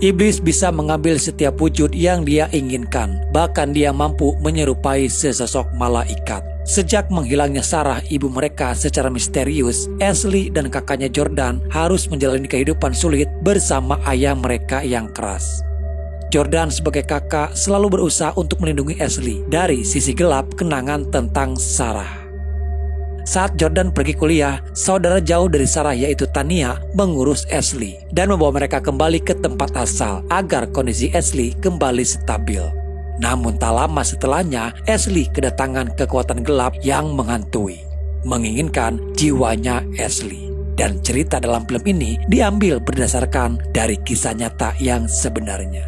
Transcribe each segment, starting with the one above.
Iblis bisa mengambil setiap wujud yang dia inginkan, bahkan dia mampu menyerupai sesosok malaikat. Sejak menghilangnya Sarah, ibu mereka secara misterius, Ashley dan kakaknya Jordan harus menjalani kehidupan sulit bersama ayah mereka yang keras. Jordan sebagai kakak selalu berusaha untuk melindungi Ashley dari sisi gelap kenangan tentang Sarah. Saat Jordan pergi kuliah, saudara jauh dari Sarah yaitu Tania mengurus Ashley dan membawa mereka kembali ke tempat asal agar kondisi Ashley kembali stabil. Namun tak lama setelahnya, Ashley kedatangan kekuatan gelap yang menghantui, menginginkan jiwanya Ashley. Dan cerita dalam film ini diambil berdasarkan dari kisah nyata yang sebenarnya.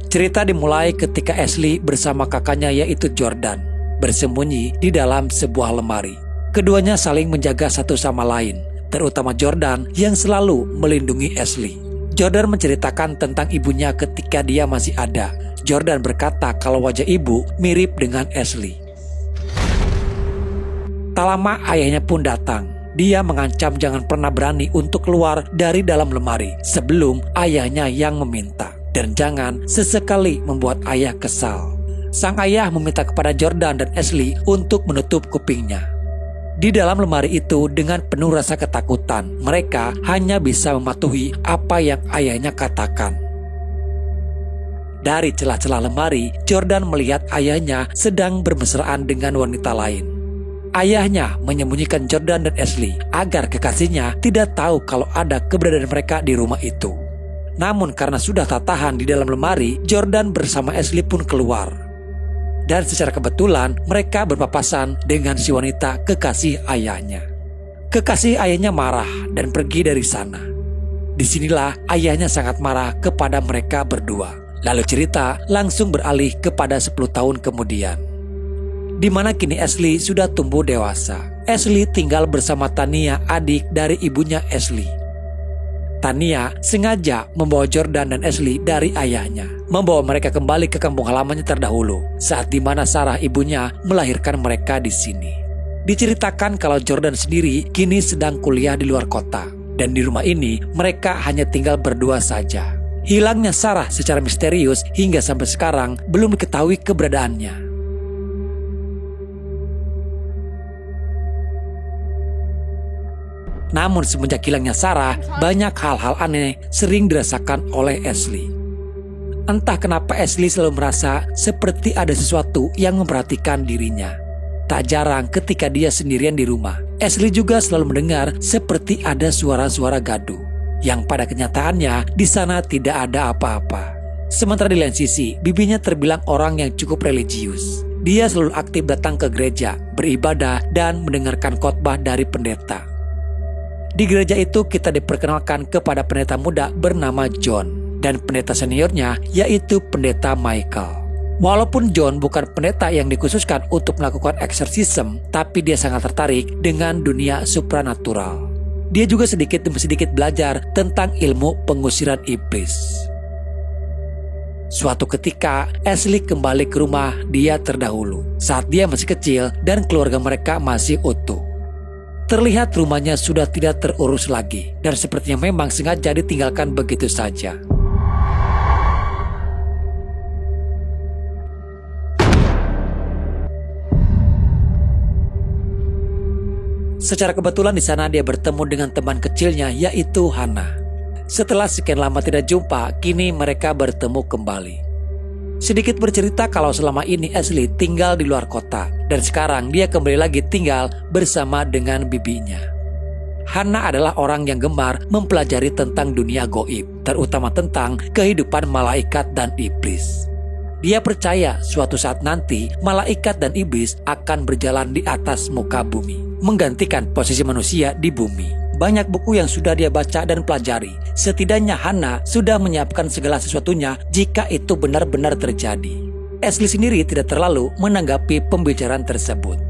Cerita dimulai ketika Ashley bersama kakaknya yaitu Jordan bersembunyi di dalam sebuah lemari. Keduanya saling menjaga satu sama lain, terutama Jordan yang selalu melindungi Ashley. Jordan menceritakan tentang ibunya ketika dia masih ada. Jordan berkata kalau wajah ibu mirip dengan Ashley. Tak lama ayahnya pun datang. Dia mengancam jangan pernah berani untuk keluar dari dalam lemari sebelum ayahnya yang meminta. Dan jangan sesekali membuat ayah kesal. Sang ayah meminta kepada Jordan dan Ashley untuk menutup kupingnya. Di dalam lemari itu dengan penuh rasa ketakutan, mereka hanya bisa mematuhi apa yang ayahnya katakan. Dari celah-celah lemari, Jordan melihat ayahnya sedang bermesraan dengan wanita lain. Ayahnya menyembunyikan Jordan dan Ashley agar kekasihnya tidak tahu kalau ada keberadaan mereka di rumah itu. Namun karena sudah tak tahan di dalam lemari, Jordan bersama Ashley pun keluar. Dan secara kebetulan mereka berpapasan dengan si wanita kekasih ayahnya. Kekasih ayahnya marah dan pergi dari sana. Disinilah ayahnya sangat marah kepada mereka berdua. Lalu cerita langsung beralih kepada 10 tahun kemudian, di mana kini Ashley sudah tumbuh dewasa. Ashley tinggal bersama Tania, adik dari ibunya Ashley. Tania sengaja membawa Jordan dan Ashley dari ayahnya, membawa mereka kembali ke kampung halamannya terdahulu, saat dimana Sarah ibunya melahirkan mereka di sini. Diceritakan kalau Jordan sendiri kini sedang kuliah di luar kota, dan di rumah ini mereka hanya tinggal berdua saja. Hilangnya Sarah secara misterius hingga sampai sekarang belum diketahui keberadaannya. Namun semenjak hilangnya Sarah, banyak hal-hal aneh sering dirasakan oleh Ashley. Entah kenapa Ashley selalu merasa seperti ada sesuatu yang memperhatikan dirinya. Tak jarang ketika dia sendirian di rumah, Ashley juga selalu mendengar seperti ada suara-suara gaduh, yang pada kenyataannya di sana tidak ada apa-apa. Sementara di lain sisi, bibinya terbilang orang yang cukup religius. Dia selalu aktif datang ke gereja, beribadah, dan mendengarkan khotbah dari pendeta. Di gereja itu kita diperkenalkan kepada pendeta muda bernama John dan pendeta seniornya yaitu pendeta Michael. Walaupun John bukan pendeta yang dikhususkan untuk melakukan eksorsisme, tapi dia sangat tertarik dengan dunia supranatural. Dia juga sedikit demi sedikit belajar tentang ilmu pengusiran iblis. Suatu ketika, Ashley kembali ke rumah dia terdahulu saat dia masih kecil dan keluarga mereka masih utuh. Terlihat rumahnya sudah tidak terurus lagi dan sepertinya memang sengaja ditinggalkan begitu saja. Secara kebetulan di sana dia bertemu dengan teman kecilnya yaitu Hannah. Setelah sekian lama tidak jumpa, kini mereka bertemu kembali. Sedikit bercerita kalau selama ini Ashley tinggal di luar kota dan sekarang dia kembali lagi tinggal bersama dengan bibinya. Hannah adalah orang yang gemar mempelajari tentang dunia goib, terutama tentang kehidupan malaikat dan iblis. Dia percaya suatu saat nanti malaikat dan iblis akan berjalan di atas muka bumi, menggantikan posisi manusia di bumi. Banyak buku yang sudah dia baca dan pelajari. Setidaknya Hannah sudah menyiapkan segala sesuatunya jika itu benar-benar terjadi. Ashley sendiri tidak terlalu menanggapi pembicaraan tersebut.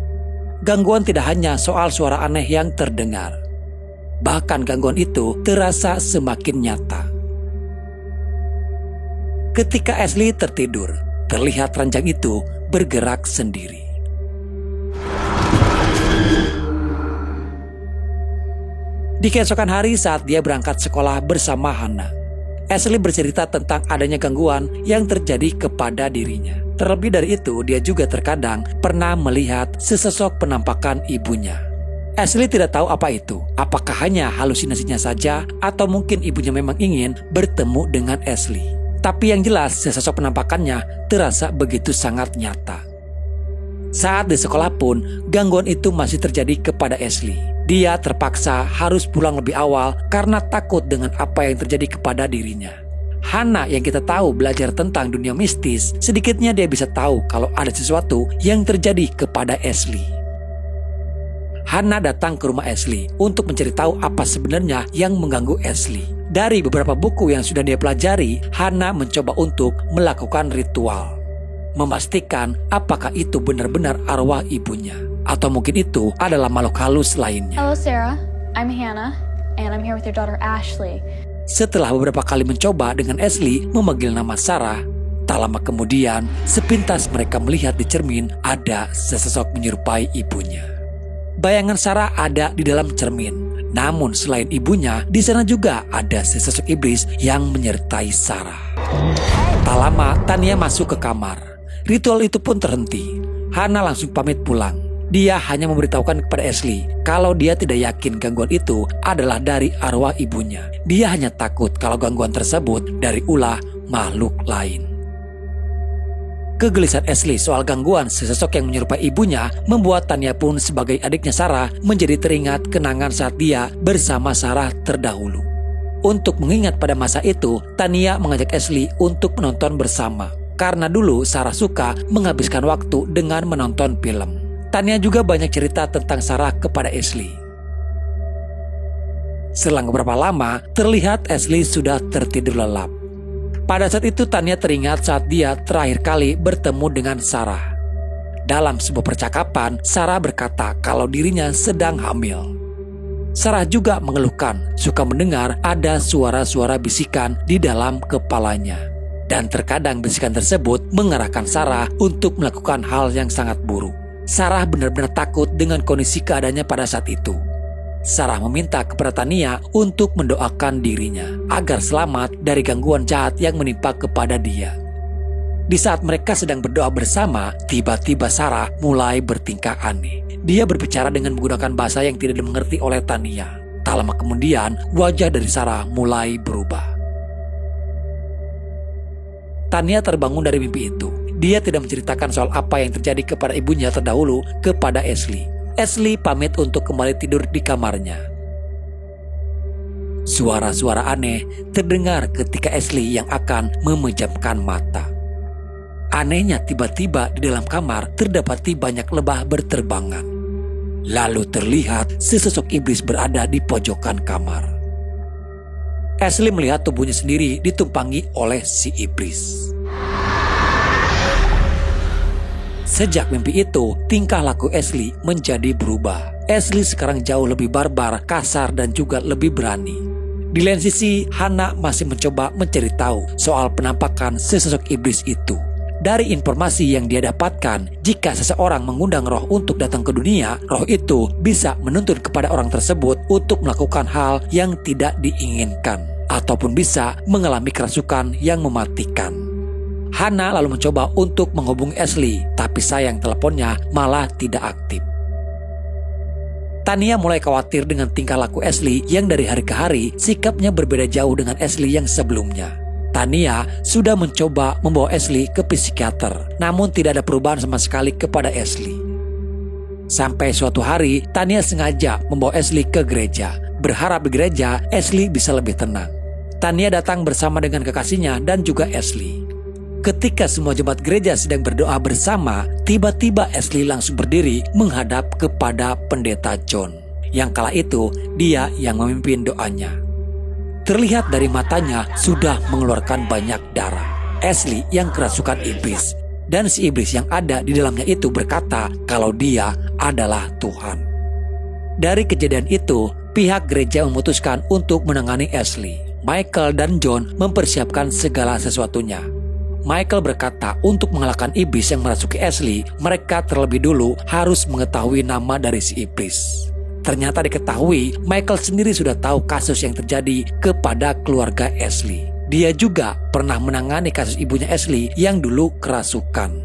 Gangguan tidak hanya soal suara aneh yang terdengar. Bahkan gangguan itu terasa semakin nyata. Ketika Ashley tertidur, terlihat ranjang itu bergerak sendiri. Di keesokan hari saat dia berangkat sekolah bersama Hannah, Ashley bercerita tentang adanya gangguan yang terjadi kepada dirinya. Terlebih dari itu, dia juga terkadang pernah melihat sesosok penampakan ibunya. Ashley tidak tahu apa itu, apakah hanya halusinasinya saja atau mungkin ibunya memang ingin bertemu dengan Ashley. Tapi yang jelas sesosok penampakannya terasa begitu sangat nyata. Saat di sekolah pun gangguan itu masih terjadi kepada Ashley. Dia terpaksa harus pulang lebih awal karena takut dengan apa yang terjadi kepada dirinya. Hannah yang kita tahu belajar tentang dunia mistis, sedikitnya dia bisa tahu kalau ada sesuatu yang terjadi kepada Ashley. Hannah datang ke rumah Ashley untuk mencari tahu apa sebenarnya yang mengganggu Ashley. Dari beberapa buku yang sudah dia pelajari, Hannah mencoba untuk melakukan ritual, memastikan apakah itu benar-benar arwah ibunya, atau mungkin itu adalah makhluk halus lainnya. Hello Sarah, I'm Hannah, and I'm here with your daughter Ashley. Setelah beberapa kali mencoba dengan Ashley memanggil nama Sarah, tak lama kemudian sepintas mereka melihat di cermin ada sesosok menyerupai ibunya. Bayangan Sarah ada di dalam cermin. Namun selain ibunya, di sana juga ada sesosok iblis yang menyertai Sarah. Tak lama, Tania masuk ke kamar. Ritual itu pun terhenti. Hannah langsung pamit pulang. Dia hanya memberitahukan kepada Ashley kalau dia tidak yakin gangguan itu adalah dari arwah ibunya. Dia hanya takut kalau gangguan tersebut dari ulah makhluk lain. Kegelisahan Ashley soal gangguan sesosok yang menyerupai ibunya membuat Tania pun sebagai adiknya Sarah menjadi teringat kenangan saat dia bersama Sarah terdahulu. Untuk mengingat pada masa itu, Tania mengajak Ashley untuk menonton bersama. Karena dulu Sarah suka menghabiskan waktu dengan menonton film. Tania juga banyak cerita tentang Sarah kepada Ashley. Selang beberapa lama, terlihat Ashley sudah tertidur lelap. Pada saat itu Tania teringat saat dia terakhir kali bertemu dengan Sarah. Dalam sebuah percakapan, Sarah berkata kalau dirinya sedang hamil. Sarah juga mengeluhkan suka mendengar ada suara-suara bisikan di dalam kepalanya. Dan terkadang bisikan tersebut mengarahkan Sarah untuk melakukan hal yang sangat buruk. Sarah benar-benar takut dengan kondisi keadaannya pada saat itu. Sarah meminta kepada Tania untuk mendoakan dirinya agar selamat dari gangguan jahat yang menimpa kepada dia. Di saat mereka sedang berdoa bersama, tiba-tiba Sarah mulai bertingkah aneh. Dia berbicara dengan menggunakan bahasa yang tidak dimengerti oleh Tania. Tak lama kemudian, wajah dari Sarah mulai berubah. Tania terbangun dari mimpi itu. Dia tidak menceritakan soal apa yang terjadi kepada ibunya terdahulu kepada Ashley. Ashley pamit untuk kembali tidur di kamarnya. Suara-suara aneh terdengar ketika Ashley yang akan memejamkan mata. Anehnya tiba-tiba di dalam kamar terdapati banyak lebah berterbangan. Lalu terlihat sesosok iblis berada di pojokan kamar. Ashley melihat tubuhnya sendiri ditumpangi oleh si iblis. Sejak mimpi itu, tingkah laku Ashley menjadi berubah. Ashley sekarang jauh lebih barbar, kasar, dan juga lebih berani. Di lain sisi, Hannah masih mencoba mencari tahu soal penampakan sesosok iblis itu. Dari informasi yang dia dapatkan, jika seseorang mengundang roh untuk datang ke dunia, roh itu bisa menuntun kepada orang tersebut untuk melakukan hal yang tidak diinginkan, ataupun bisa mengalami kerasukan yang mematikan. Hannah lalu mencoba untuk menghubungi Ashley, tapi sayang teleponnya malah tidak aktif. Tania mulai khawatir dengan tingkah laku Ashley yang dari hari ke hari sikapnya berbeda jauh dengan Ashley yang sebelumnya. Tania sudah mencoba membawa Ashley ke psikiater, namun tidak ada perubahan sama sekali kepada Ashley. Sampai suatu hari, Tania sengaja membawa Ashley ke gereja, berharap di gereja Ashley bisa lebih tenang. Tania datang bersama dengan kekasihnya dan juga Ashley. Ketika semua jemaat gereja sedang berdoa bersama, tiba-tiba Ashley langsung berdiri menghadap kepada pendeta John. Yang kala itu, dia yang memimpin doanya. Terlihat dari matanya sudah mengeluarkan banyak darah. Ashley yang kerasukan iblis. Dan si iblis yang ada di dalamnya itu berkata kalau dia adalah Tuhan. Dari kejadian itu, pihak gereja memutuskan untuk menangani Ashley. Michael dan John mempersiapkan segala sesuatunya. Michael berkata untuk mengalahkan iblis yang merasuki Ashley, mereka terlebih dulu harus mengetahui nama dari si iblis. Ternyata diketahui Michael sendiri sudah tahu kasus yang terjadi kepada keluarga Ashley. Dia juga pernah menangani kasus ibunya Ashley yang dulu kerasukan.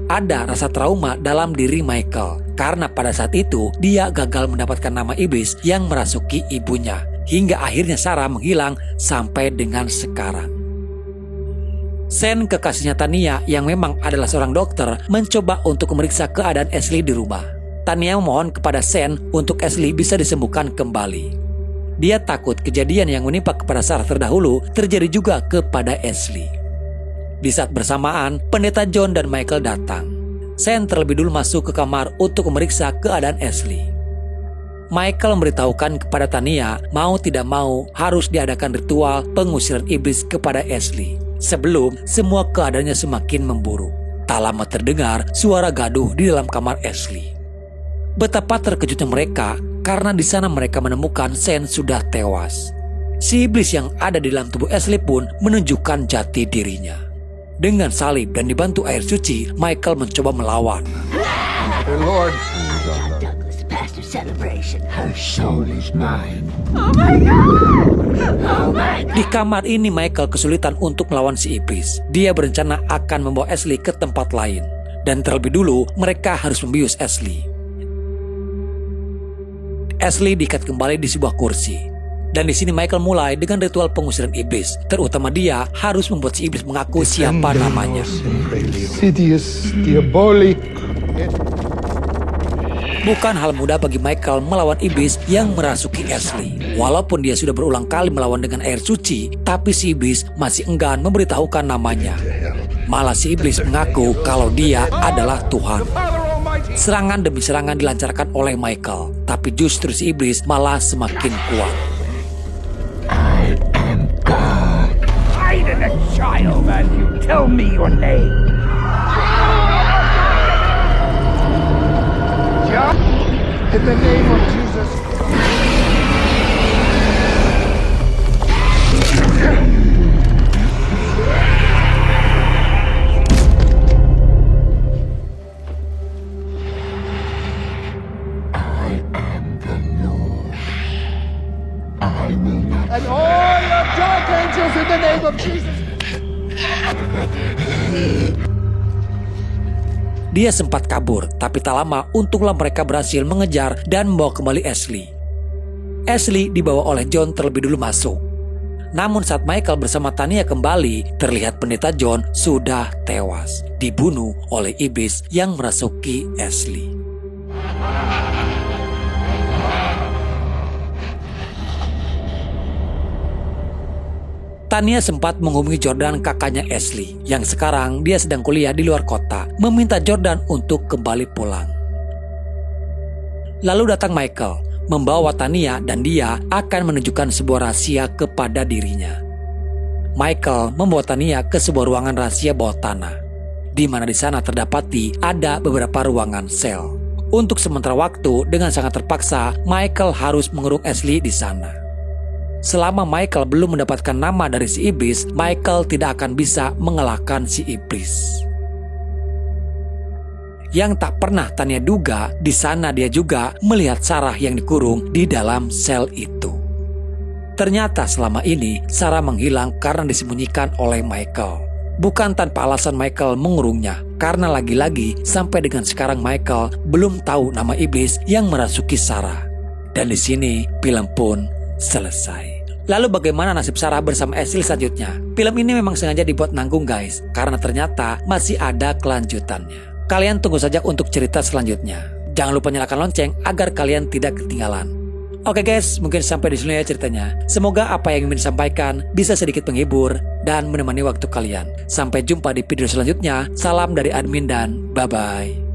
Ada rasa trauma dalam diri Michael karena pada saat itu dia gagal mendapatkan nama iblis yang merasuki ibunya. Hingga akhirnya Sarah menghilang sampai dengan sekarang. Sen, kekasihnya Tania yang memang adalah seorang dokter, mencoba untuk memeriksa keadaan Ashley di rumah. Tania memohon kepada Sen untuk Ashley bisa disembuhkan kembali. Dia takut kejadian yang menimpa kepada Sarah terdahulu terjadi juga kepada Ashley. Di saat bersamaan, pendeta John dan Michael datang. Sen terlebih dulu masuk ke kamar untuk memeriksa keadaan Ashley. Michael memberitahukan kepada Tania mau tidak mau harus diadakan ritual pengusiran iblis kepada Ashley. Sebelum semua keadaannya semakin memburuk. Tak lama terdengar suara gaduh di dalam kamar Ashley. Betapa terkejutnya mereka karena di sana mereka menemukan Sen sudah tewas. Si iblis yang ada di dalam tubuh Ashley pun menunjukkan jati dirinya. Dengan salib dan dibantu air suci, Michael mencoba melawan. The Lord. Douglas Pastor celebration. Her soul is mine. Di kamar ini Michael kesulitan untuk melawan si iblis. Dia berencana akan membawa Ashley ke tempat lain. Dan terlebih dulu mereka harus membius Ashley. Ashley diikat kembali di sebuah kursi. Dan di sini Michael mulai dengan ritual pengusiran iblis. Terutama dia harus membuat si iblis mengaku siapa namanya. Insidious, diabolic. Bukan hal mudah bagi Michael melawan iblis yang merasuki Ashley. Walaupun dia sudah berulang kali melawan dengan air suci, tapi si iblis masih enggan memberitahukan namanya. Malah si iblis mengaku kalau dia adalah Tuhan. Serangan demi serangan dilancarkan oleh Michael, tapi justru si iblis malah semakin kuat. I am God. Hide in a child and you tell me your name. John? In the name of Jesus. And all your dark angels in the name of Jesus. Dia sempat kabur, tapi tak lama untunglah mereka berhasil mengejar dan membawa kembali Ashley. Ashley dibawa oleh John terlebih dulu masuk. Namun saat Michael bersama Tania kembali, terlihat pendeta John sudah tewas, dibunuh oleh iblis yang merasuki Ashley. Tania sempat menghubungi Jordan, kakaknya Ashley, yang sekarang dia sedang kuliah di luar kota, meminta Jordan untuk kembali pulang. Lalu datang Michael, membawa Tania dan dia akan menunjukkan sebuah rahasia kepada dirinya. Michael membawa Tania ke sebuah ruangan rahasia bawah tanah, di mana di sana terdapati ada beberapa ruangan sel. Untuk sementara waktu, dengan sangat terpaksa, Michael harus mengurung Ashley di sana. Selama Michael belum mendapatkan nama dari si iblis, Michael tidak akan bisa mengalahkan si iblis. Yang tak pernah Tania duga, di sana dia juga melihat Sarah yang dikurung di dalam sel itu. Ternyata selama ini Sarah menghilang karena disembunyikan oleh Michael. Bukan tanpa alasan Michael mengurungnya, karena lagi-lagi sampai dengan sekarang Michael belum tahu nama iblis yang merasuki Sarah. Dan di sini film pun selesai. Lalu bagaimana nasib Sarah bersama Ashley selanjutnya? Film ini memang sengaja dibuat nanggung guys, karena ternyata masih ada kelanjutannya. Kalian tunggu saja untuk cerita selanjutnya. Jangan lupa nyalakan lonceng agar kalian tidak ketinggalan. Oke guys, mungkin sampai di sini ya ceritanya. Semoga apa yang ingin disampaikan bisa sedikit menghibur dan menemani waktu kalian. Sampai jumpa di video selanjutnya. Salam dari admin dan bye-bye.